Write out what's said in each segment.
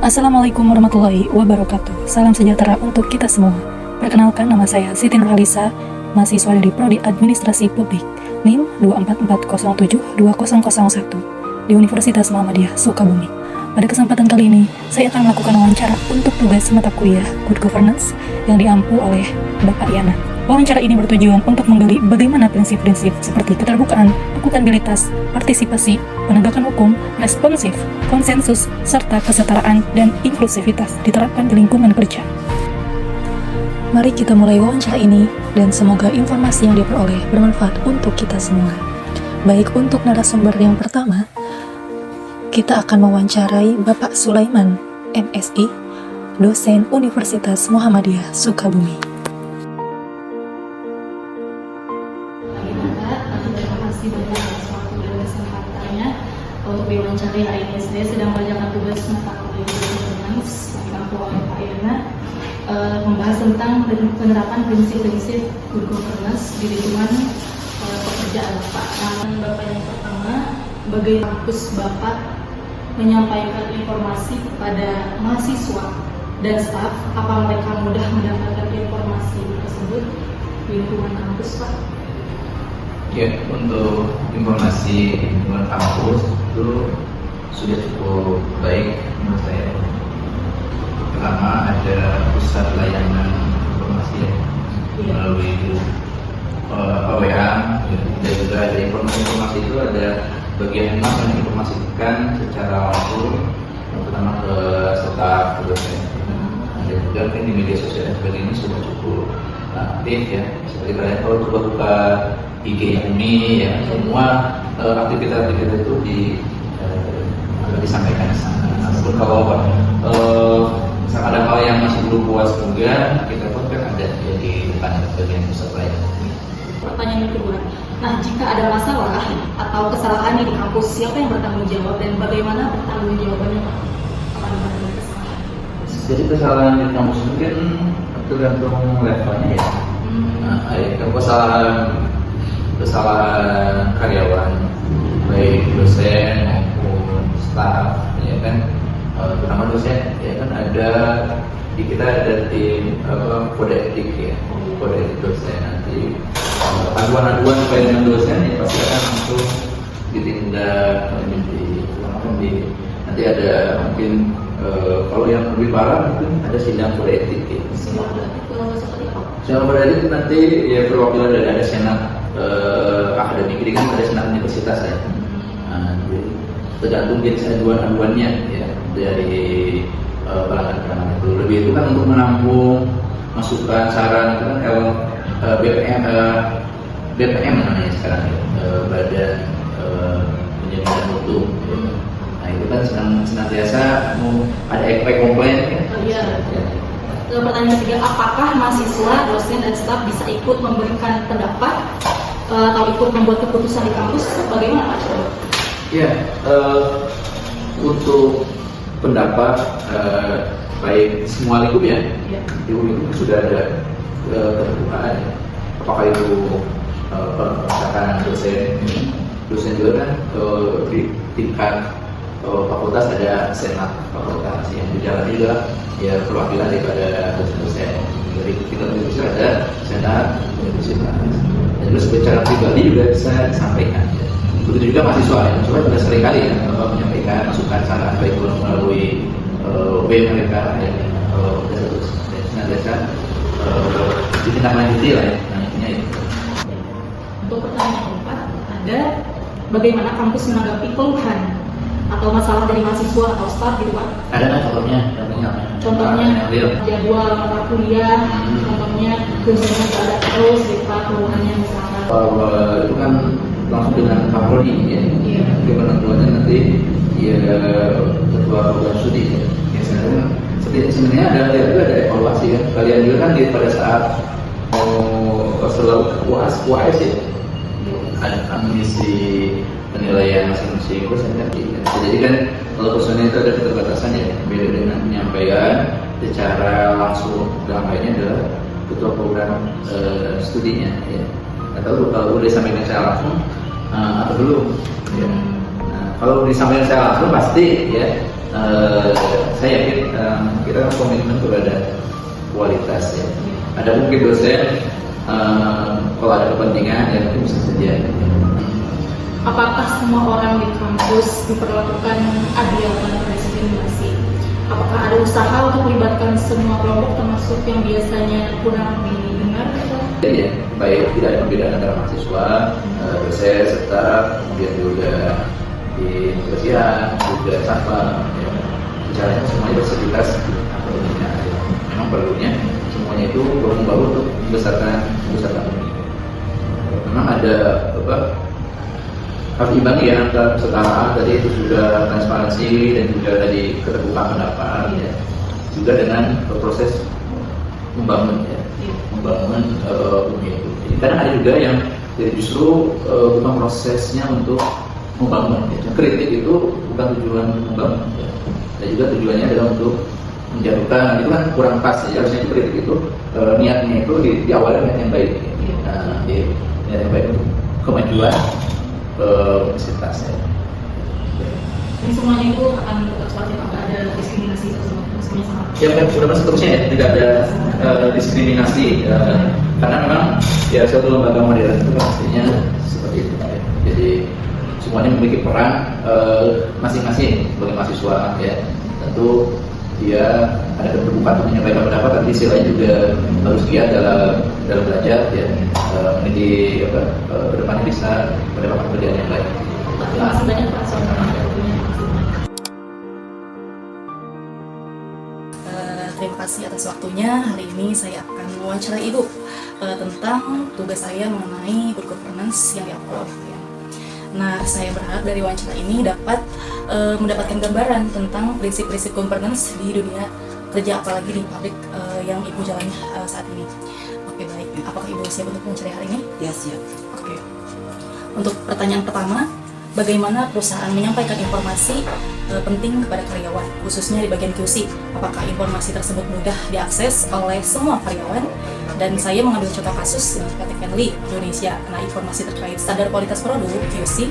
Assalamualaikum warahmatullahi wabarakatuh. Salam sejahtera untuk kita semua. Perkenalkan, nama saya Siti Nurhalisa, mahasiswa dari Prodi Administrasi Publik, NIM 244072001 di Universitas Muhammadiyah Sukabumi. Pada kesempatan kali ini, saya akan melakukan wawancara untuk tugas mata kuliah Good Governance yang diampu oleh Bapak Yana. Wawancara ini bertujuan untuk menggali bagaimana prinsip-prinsip seperti keterbukaan, akuntabilitas, partisipasi, penegakan hukum, responsif, konsensus, serta kesetaraan dan inklusivitas diterapkan di lingkungan kerja. Mari kita mulai wawancara ini dan semoga informasi yang diperoleh bermanfaat untuk kita semua. Baik, untuk narasumber yang pertama, kita akan mewawancarai Bapak Sulaiman, MSI, dosen Universitas Muhammadiyah Sukabumi. Terima kasih banyak atas waktu dan kesempatannya untuk diwawancara hari ini. Saya sedang mengerjakan tugas mata kuliah Governance yang diampu oleh Pak Yana, membahas tentang penerapan prinsip-prinsip Good Governance di lingkungan pekerjaan Bapak. Namun Bapak yang pertama, bagaimana kampus Bapak menyampaikan informasi kepada mahasiswa dan staf, apa mereka mudah mendapatkan informasi tersebut di lingkungan kampus, Pak? Ya, untuk informasi lingkungan kampus itu sudah cukup baik menurut saya. Pertama, ada pusat layanan informasi melalui WA, dan juga ada informasi itu ada bagian yang menginformasikan secara langsung, terutama ke staf, ke dosen. Dan juga kan di media sosial dan sebagainya sudah cukup aktif ya. Seperti kalian kalau buka IG Umi ya, semua aktivitas itu disampaikan di sana. Ataupun kalau misalkan ada hal yang masih belum puas juga, kita pun kan ada ya, di depan bagian pusat layanan. Pertanyaan kedua, nah jika ada masalah atau kesalahan di kampus, siapa yang bertanggung jawab dan bagaimana bertanggung jawabannya, Pak? Jadi kesalahan di kampus mungkin tergantung levelnya ya. Kesalahan karyawan, baik dosen maupun staf, ya kan. Terutama dosen, ya kan kita ada tim kode etik ya, kode etik dosen. Nanti aduan-aduan terkait dengan dosen ya pasti akan langsung ditindak, nanti ada mungkin kalau yang lebih parah mungkin ada sidang kode etik ya. Sidang kode etik nanti ya perwakilan dari ada senat akademik, ini kan ada senat universitas ya. Nah, tergantung jenis aduan-aduannya ya dari pelanggan itu. Lebih itu kan untuk menampung masukan, saran itu kan BPM namanya sekarang ya, Badan Penjaminan Mutu. Nah itu kan senantiasa ada komplain ya. Iya. Pertanyaan ketiga, apakah mahasiswa, dosen, dan staf bisa ikut memberikan pendapat atau ikut membuat keputusan di kampus? Bagaimana, Pak? Ya, untuk pendapat baik semua lingkup ya, di UIN sudah ada keterbukaan ya. Apakah itu misalkan dosen juga kan di tingkat fakultas ada senat fakultas yang berjalan juga ya perwakilan daripada dosen-dosen. Dari kita universitas ada senat universitas. Dan juga secara pribadi juga bisa disampaikan. Ya. Begitu juga mahasiswa juga sering kali ya menyampaikan masukan saran baik melalui web mereka ya, senantiasa ditindaklanjuti lah ya. Untuk pertanyaan keempat, ada bagaimana kampus menanggapi keluhan atau masalah dari mahasiswa atau staf gitu, Pak? Ada kan contohnya jadwal mata kuliah, contohnya dosennya nggak ada terus gitu, Pak, keluhannya misalkan. Itu kan langsung dengan Pak Prodi ya. Penentuannya nanti ya ketua program studi ya. Sebenarnya ada evaluasi kan. Kalian juga kan pada saat selalu UAS ya, ada mengisi penilaian masing-masing dosen kan. Jadi kan kalau dosen itu ada keterbatasan ya, beda dengan penyampaian secara langsung. Dalam hal ini adalah ketua program studinya ya. Atau kalau udah disampaikan secara langsung atau belum ya. Nah, kalau disampaikan secara langsung pasti ya saya yakin kita komitmen kepada kualitas ya. Ada mungkin dosen kalau ada kepentingan ya mungkin bisa saja. Apakah semua orang di kampus diperlakukan adil tanpa diskriminasi? Apakah ada usaha untuk melibatkan semua kelompok termasuk yang biasanya kurang didengar? Jadi ya, baik tidak ada perbedaan antara mahasiswa, dosen, serta kemudian juga di kebersihan, juga satpam. Ya. Caranya semuanya berseritas akademiknya. Memang perlunya semuanya itu baru untuk membesarkan ini. Memang ada harus imbangi ya antara kesetaraan tadi itu juga transparansi dan juga tadi keterbukaan pendapat ya. Juga dengan proses membangun ya, membangun dunia itu. Jadi kadang ada juga yang justru bukan prosesnya untuk membangun. Ya. Kritik itu bukan tujuan membangun. Ya. Dan juga tujuannya adalah untuk menjatuhkan, itu kan kurang pas ya. Harusnya itu kritik itu niatnya itu di awalnya niat yang baik. Ya. Nah, niat yang baik untuk kemajuan universitasnya. Ini semuanya itu akan tetap seperti apa? Ada diskriminasi tersebut? Semuanya sama? Ya, mudah-mudahan seterusnya ya tidak ada diskriminasi karena memang ya suatu lembaga modern itu pastinya seperti itu ya. Jadi semuanya memiliki peran masing-masing sebagai mahasiswa ya. Tentu dia ada keterbukaan untuk menyampaikan pendapat, tapi sisi lain juga harus giat dalam belajar ya, menjadi ke depannya bisa mendapatkan pekerjaan yang baik. Terima kasih banyak Pak Soalnya waktunya. Terima kasih atas waktunya. Hari ini saya akan mewawancarai Ibu tentang tugas saya mengenai good governance yang diupload. Nah, saya berharap dari wawancara ini dapat mendapatkan gambaran tentang prinsip-prinsip governance di dunia kerja, apalagi di pabrik yang Ibu jalani saat ini. Oke, baik. Apakah Ibu siap untuk mewawancarai hari ini? Ya, siap. Oke. Untuk pertanyaan pertama, bagaimana perusahaan menyampaikan informasi penting kepada karyawan, khususnya di bagian QC? Apakah informasi tersebut mudah diakses oleh semua karyawan? Dan saya mengambil contoh kasus di PT Kenly Indonesia. Nah, informasi terkait standar kualitas produk QC,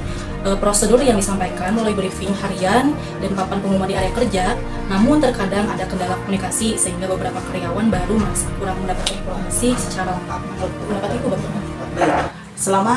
prosedur yang disampaikan melalui briefing harian dan papan pengumuman di area kerja. Namun terkadang ada kendala komunikasi sehingga beberapa karyawan baru merasa kurang mendapatkan informasi secara lengkap. Menurut pendapat Ibu bagaimana? Baik. Selama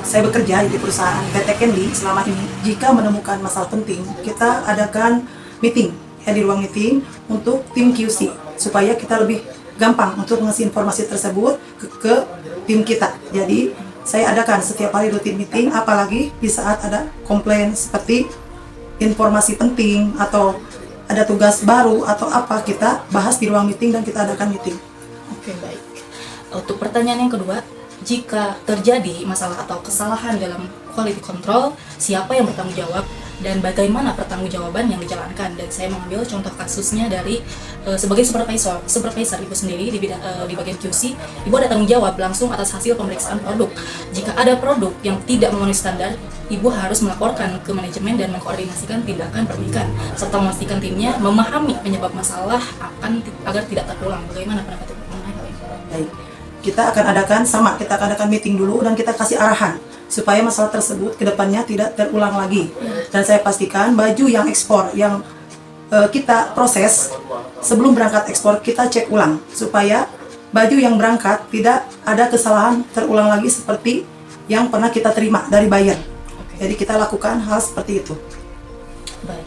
saya bekerja di perusahaan PT Kenly selama ini, jika menemukan masalah penting, kita adakan meeting ya, di ruang meeting untuk tim QC supaya kita lebih gampang untuk mengasih informasi tersebut ke tim kita. Jadi saya adakan setiap hari rutin meeting, apalagi di saat ada komplain seperti informasi penting atau ada tugas baru atau apa, kita bahas di ruang meeting dan kita adakan meeting. Oke, baik. Untuk pertanyaan yang kedua, jika terjadi masalah atau kesalahan dalam quality control, siapa yang bertanggung jawab dan bagaimana pertanggungjawaban yang dijalankan? Dan saya mengambil contoh kasusnya dari sebagai supervisor Ibu sendiri di bagian QC. Ibu ada tanggung jawab langsung atas hasil pemeriksaan produk. Jika ada produk yang tidak memenuhi standar, Ibu harus melaporkan ke manajemen dan mengkoordinasikan tindakan perbaikan serta memastikan timnya memahami penyebab masalah agar tidak terulang. Bagaimana pendapat Ibu mengenai hal ini? Baik. Kita akan adakan meeting dulu dan kita kasih arahan supaya masalah tersebut ke depannya tidak terulang lagi. Dan saya pastikan baju yang ekspor yang kita proses sebelum berangkat ekspor, kita cek ulang supaya baju yang berangkat tidak ada kesalahan terulang lagi seperti yang pernah kita terima dari buyer. Jadi kita lakukan hal seperti itu. Baik.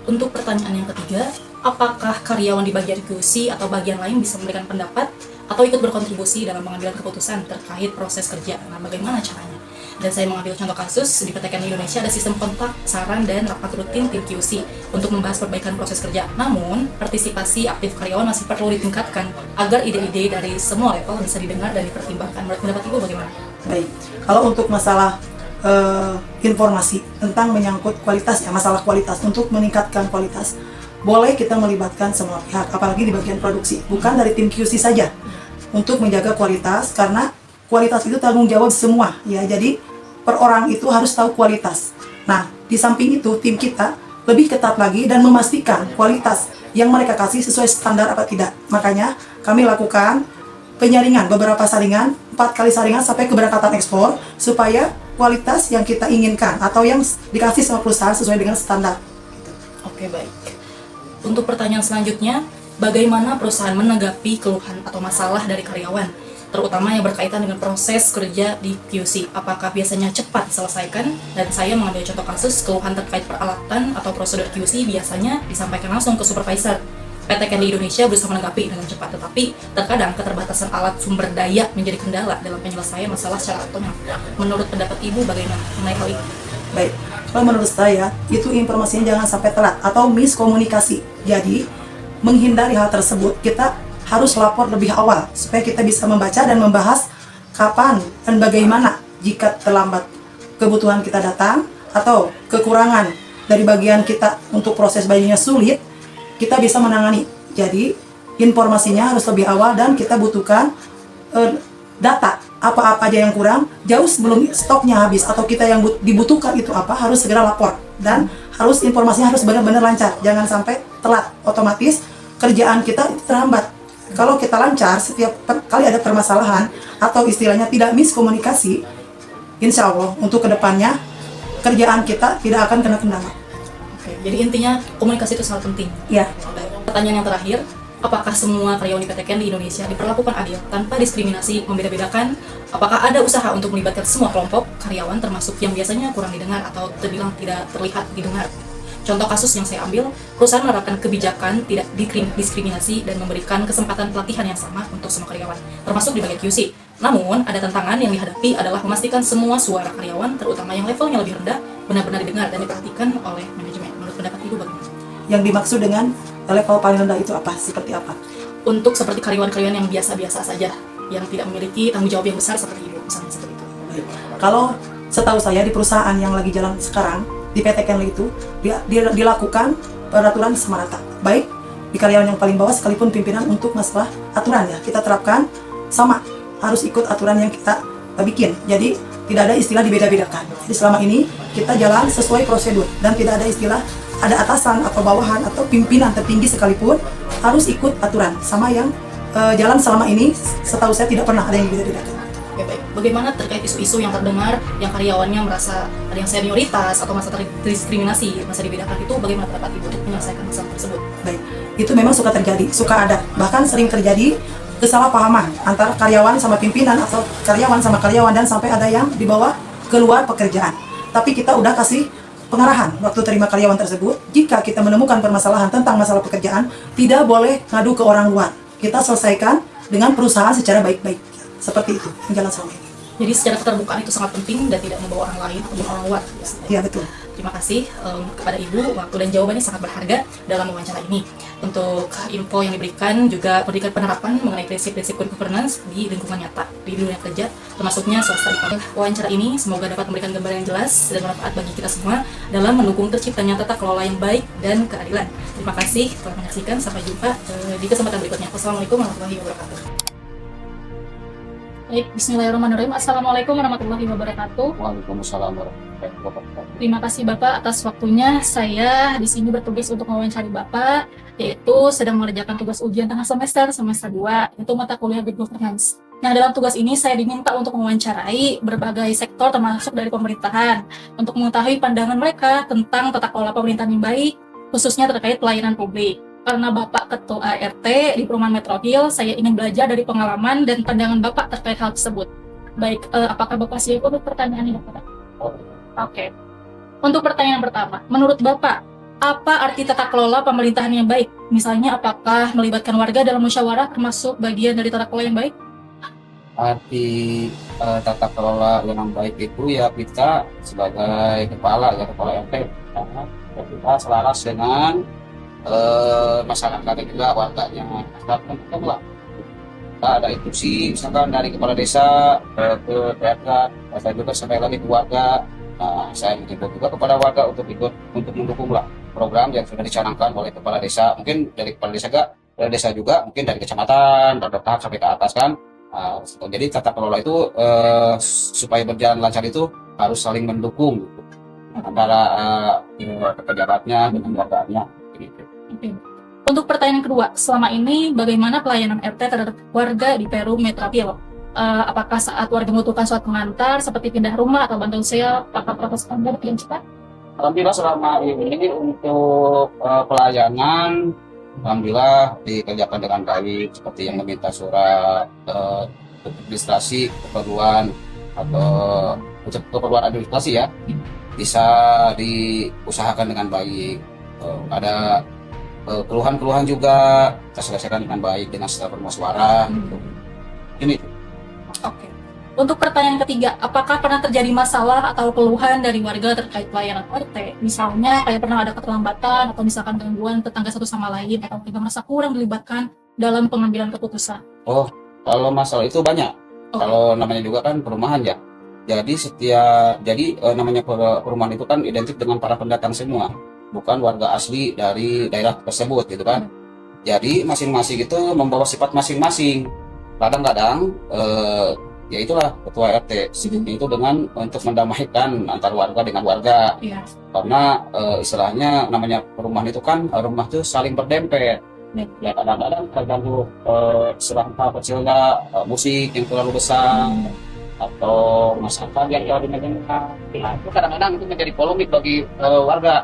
Untuk pertanyaan yang ketiga, apakah karyawan di bagian QC atau bagian lain bisa memberikan pendapat atau ikut berkontribusi dalam pengambilan keputusan terkait proses kerja? Nah, bagaimana caranya? Dan saya mengambil contoh kasus di PT Kenly Indonesia ada sistem kontak, saran, dan rapat rutin tim QC untuk membahas perbaikan proses kerja. Namun, partisipasi aktif karyawan masih perlu ditingkatkan agar ide-ide dari semua level bisa didengar dan dipertimbangkan. Menurut pendapat Ibu bagaimana? Baik. Kalau untuk masalah informasi tentang menyangkut kualitas ya, masalah kualitas, untuk meningkatkan kualitas, boleh kita melibatkan semua pihak, apalagi di bagian produksi, bukan dari tim QC saja, untuk menjaga kualitas, karena kualitas itu tanggung jawab semua ya. Jadi per orang itu harus tahu kualitas. Nah, di samping itu tim kita lebih ketat lagi dan memastikan kualitas yang mereka kasih sesuai standar apa tidak. Makanya kami lakukan penyaringan, beberapa saringan, 4 kali saringan sampai keberangkatan ekspor, supaya kualitas yang kita inginkan atau yang dikasih sama perusahaan sesuai dengan standar. Oke, baik. Untuk pertanyaan selanjutnya, bagaimana perusahaan menanggapi keluhan atau masalah dari karyawan, terutama yang berkaitan dengan proses kerja di QC? Apakah biasanya cepat diselesaikan? Dan saya mengambil contoh kasus keluhan terkait peralatan atau prosedur QC biasanya disampaikan langsung ke supervisor. PT Ken di Indonesia berusaha menanggapi dengan cepat, tetapi terkadang keterbatasan alat sumber daya menjadi kendala dalam penyelesaian masalah secara otonom. Menurut pendapat Ibu, bagaimana mengenai hal ini? Baik, kalau menurut saya itu informasinya jangan sampai telat atau miskomunikasi. Jadi menghindari hal tersebut kita harus lapor lebih awal supaya kita bisa membaca dan membahas kapan dan bagaimana jika terlambat kebutuhan kita datang atau kekurangan dari bagian kita untuk proses bajunya sulit, kita bisa menangani. Jadi informasinya harus lebih awal dan kita butuhkan data apa-apa aja yang kurang jauh sebelum stoknya habis atau kita yang dibutuhkan itu apa, harus segera lapor dan harus informasinya harus benar-benar lancar, jangan sampai telat, otomatis kerjaan kita terhambat. Kalau kita lancar, setiap kali ada permasalahan atau istilahnya tidak miskomunikasi, insya Allah untuk kedepannya kerjaan kita tidak akan kena kendala. Oke, jadi intinya komunikasi itu sangat penting. Ya. Baik. Pertanyaan yang terakhir, apakah semua karyawan di PT Ken di Indonesia diperlakukan adil tanpa diskriminasi membeda-bedakan? Apakah ada usaha untuk melibatkan semua kelompok karyawan termasuk yang biasanya kurang didengar atau terbilang tidak terlihat didengar? Contoh kasus yang saya ambil, perusahaan menerapkan kebijakan tidak diskriminasi dan memberikan kesempatan pelatihan yang sama untuk semua karyawan, termasuk di bagian QC. Namun, ada tantangan yang dihadapi adalah memastikan semua suara karyawan, terutama yang levelnya lebih rendah, benar-benar didengar dan diperhatikan oleh manajemen. Menurut pendapat Ibu bagaimana? Yang dimaksud dengan level paling rendah itu apa? Seperti apa? Untuk seperti karyawan-karyawan yang biasa-biasa saja, yang tidak memiliki tanggung jawab yang besar seperti Ibu, misalnya seperti itu. Baik. Kalau setahu saya di perusahaan yang lagi jalan sekarang, di PT Ken itu dilakukan peraturan sama rata. Baik di karyawan yang paling bawah sekalipun pimpinan untuk masalah aturan ya, kita terapkan sama, harus ikut aturan yang kita bikin. Jadi tidak ada istilah dibeda-bedakan. Jadi selama ini kita jalan sesuai prosedur dan tidak ada istilah ada atasan atau bawahan atau pimpinan tertinggi sekalipun harus ikut aturan sama yang jalan selama ini. Setahu saya tidak pernah ada yang dibeda-bedakan. Oke, baik. Bagaimana terkait isu-isu yang terdengar yang karyawannya merasa ada yang senioritas atau merasa terdiskriminasi, merasa dibedakan, itu bagaimana pendapat Ibu untuk menyelesaikan masalah tersebut? Baik, itu memang suka terjadi, suka ada, bahkan sering terjadi kesalahpahaman antara karyawan sama pimpinan atau karyawan sama karyawan dan sampai ada yang dibawa keluar pekerjaan. Tapi kita udah kasih pengarahan waktu terima karyawan tersebut, jika kita menemukan permasalahan tentang masalah pekerjaan, tidak boleh ngadu ke orang luar. Kita selesaikan dengan perusahaan secara baik-baik. Seperti itu yang jalan selama ini. Jadi secara keterbukaan itu sangat penting dan tidak membawa orang lain atau orang luar. Iya, betul. Terima kasih kepada Ibu, waktu dan jawabannya sangat berharga dalam wawancara ini. Untuk info yang diberikan juga memberikan penerapan mengenai prinsip-prinsip good governance di lingkungan nyata, di dunia kerja, termasuknya swasta di Papua. Wawancara ini semoga dapat memberikan gambaran yang jelas dan bermanfaat bagi kita semua dalam mendukung terciptanya tata kelola yang baik dan keadilan. Terima kasih telah menyaksikan, sampai jumpa di kesempatan berikutnya. Wassalamualaikum warahmatullahi wabarakatuh. Baik, bismillahirrahmanirrahim. Assalamualaikum warahmatullahi wabarakatuh. Waalaikumsalam warahmatullahi wabarakatuh. Terima kasih Bapak atas waktunya. Saya di sini bertugas untuk mewawancari Bapak, yaitu sedang mengerjakan tugas ujian tengah semester 2, yaitu mata kuliah Good Governance. Nah, dalam tugas ini saya diminta untuk mewawancarai berbagai sektor termasuk dari pemerintahan untuk mengetahui pandangan mereka tentang tata kelola pemerintahan yang baik, khususnya terkait pelayanan publik. Karena Bapak Ketua RT di Perumahan Metro Hill, saya ingin belajar dari pengalaman dan pandangan Bapak terkait hal tersebut. Baik, apakah Bapak siap untuk pertanyaan ini, Bapak? Oke. Untuk pertanyaan pertama, menurut Bapak, apa arti tata kelola pemerintahan yang baik? Misalnya, apakah melibatkan warga dalam musyawarah termasuk bagian dari tata kelola yang baik? Arti tata kelola yang baik itu ya kita sebagai kepala RT, kita selaras dengan masyarakatnya juga, warganya. Misalkan kita ada instruksi misalkan dari kepala desa ke PRK, saya juga sampai lagi ke warga. Nah, saya mengimbau juga kepada warga untuk ikut untuk mendukung program yang sudah dicanangkan oleh kepala desa. Mungkin dari kepala desa juga, mungkin dari kecamatan, bertahap sampai ke atas kan. Jadi tata kelola itu supaya berjalan lancar itu harus saling mendukung gitu, antara pejabatnya dengan warganya. Gitu. Oke. Untuk pertanyaan kedua, selama ini bagaimana pelayanan RT terhadap warga di Peru Metro Hill? Apakah saat warga membutuhkan suatu pengantar seperti pindah rumah atau bantuan sosial, apakah proses standar yang cepat? Alhamdulillah selama ini untuk pelayanan, alhamdulillah dikerjakan dengan baik, seperti yang meminta surat administrasi keperluan atau keperluan administrasi ya, bisa diusahakan dengan baik. Ada keluhan-keluhan juga kita selesaikan dengan baik dengan secara bermusyawarah. Ini. Oke. Untuk pertanyaan ketiga, apakah pernah terjadi masalah atau keluhan dari warga terkait pelayanan RT? Misalnya kayak pernah ada keterlambatan atau misalkan gangguan tetangga satu sama lain atau juga merasa kurang dilibatkan dalam pengambilan keputusan. Oh, kalau masalah itu banyak. Oh. Kalau namanya juga kan perumahan ya. Jadi namanya perumahan itu kan identik dengan para pendatang semua, bukan warga asli dari daerah tersebut gitu kan. Jadi masing-masing itu membawa sifat masing-masing. Kadang-kadang ya itulah ketua RT itu dengan untuk mendamaikan antar warga dengan warga. Iya. Karena istilahnya namanya perumahan itu kan rumah itu saling berdempet. Ya kadang-kadang terganggu istilah kecilnya musik yang terlalu besar atau masakan yang terlalu mendengar. Nah, itu kadang-kadang itu menjadi polemik bagi warga.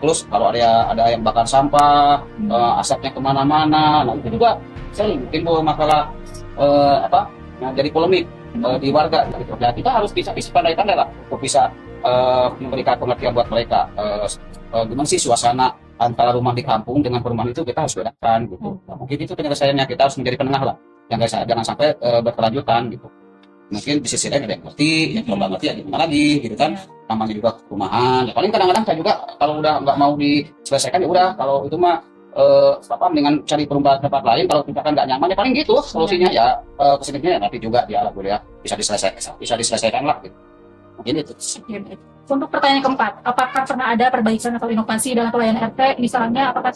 Terus kalau ada yang bakar sampah, asapnya kemana-mana, nah itu juga sering timbul masalah jadi polemik di warga. Gitu. Nah, kita harus bisa pandai-pandai lah untuk bisa memberikan pengertian buat mereka. Gimana sih suasana antara rumah di kampung dengan perumahan itu kita harus bedakan gitu. Nah, mungkin itu penyelesaiannya, kita harus menjadi penengah lah. Jangan sampai berkelanjutan gitu. Mungkin di sisi lain ada yang ngerti, yang belum ngerti ya gimana lagi gitu kan. Namanya juga perumahan. Ya, paling kadang-kadang saya juga kalau udah nggak mau diselesaikan ya udah, kalau itu mah dengan cari perumahan tempat lain. Kalau misalkan nggak nyaman ya paling gitu solusinya ya kesininya ya nanti juga dia bisa diselesaikan lah gitu. Mungkin itu. Untuk pertanyaan keempat, apakah pernah ada perbaikan atau inovasi dalam pelayanan RT? Misalnya, apakah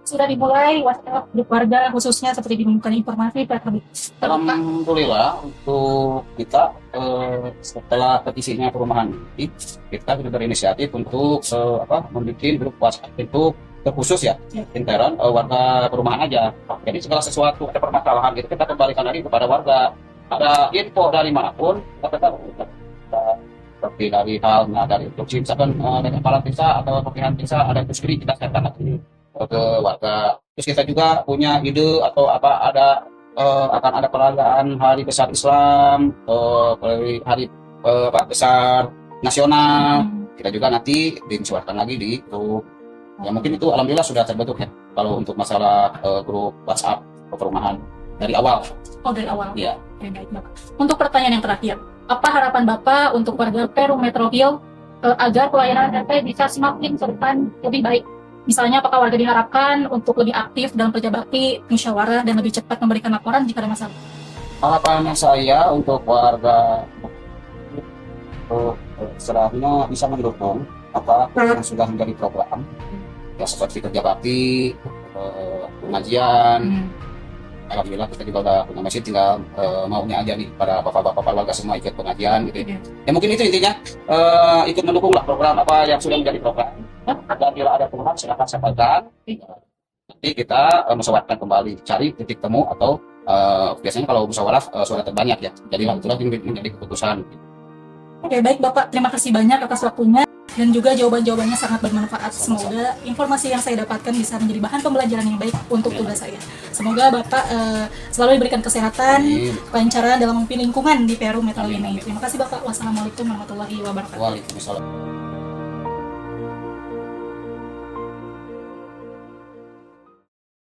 sudah dimulai WhatsApp grup warga khususnya seperti diumumkan informasi lebih terbuka? Alhamdulillah untuk kita setelah petisinya perumahan ini, kita sudah berinisiatif untuk membuat grup WhatsApp itu terkhusus ya, intern warga perumahan aja. Jadi segala sesuatu ada permasalahan gitu kita kembalikan lagi kepada warga. Ada info dari manapun kita seperti dari halnya dari instruksi misalkan dari kepala desa atau pemilihan desa ada instruksi kita share lagi ke warga. Terus kita juga punya ide atau akan ada perayaan Hari Besar Islam, hari besar nasional. Kita juga nanti diinstruksikan lagi di grup. Ya mungkin itu alhamdulillah sudah terbentuk ya kalau untuk masalah grup WhatsApp perumahan dari awal. Oh, dari awal. Iya. Oke, baik, Bapak. Untuk pertanyaan yang terakhir, apa harapan Bapak untuk warga Perum Metro Hill agar pelayanan RT bisa semakin ke depan lebih baik? Misalnya, apakah warga diharapkan untuk lebih aktif dalam kerja bakti, musyawarah, dan lebih cepat memberikan laporan jika ada masalah? Harapan saya untuk warga setelahnya bisa mendukung apa yang sudah menjadi program ya seperti kerja bakti, pengajian. Alhamdulillah kita juga udah punya masjid, tinggal maunya aja nih para bapak-bapak warga semua ikut pengajian gitu. Ya mungkin itu intinya, ikut mendukung lah program apa yang sudah menjadi program. Dan bila ada keluhan silakan sampaikan. Nanti kita musyawarahkan kembali, cari titik temu atau biasanya kalau musyawarah suara terbanyak ya. Jadi itulah yang menjadi keputusan. Oke, baik Bapak, terima kasih banyak atas waktunya dan juga jawaban-jawabannya sangat bermanfaat. Semoga informasi yang saya dapatkan bisa menjadi bahan pembelajaran yang baik untuk tugas saya. Semoga Bapak selalu diberikan kesehatan, kelancaran dalam memimpin lingkungan di Perum Metro ini. Terima kasih Bapak. Wassalamualaikum warahmatullahi wabarakatuh. Waalaikumsalam.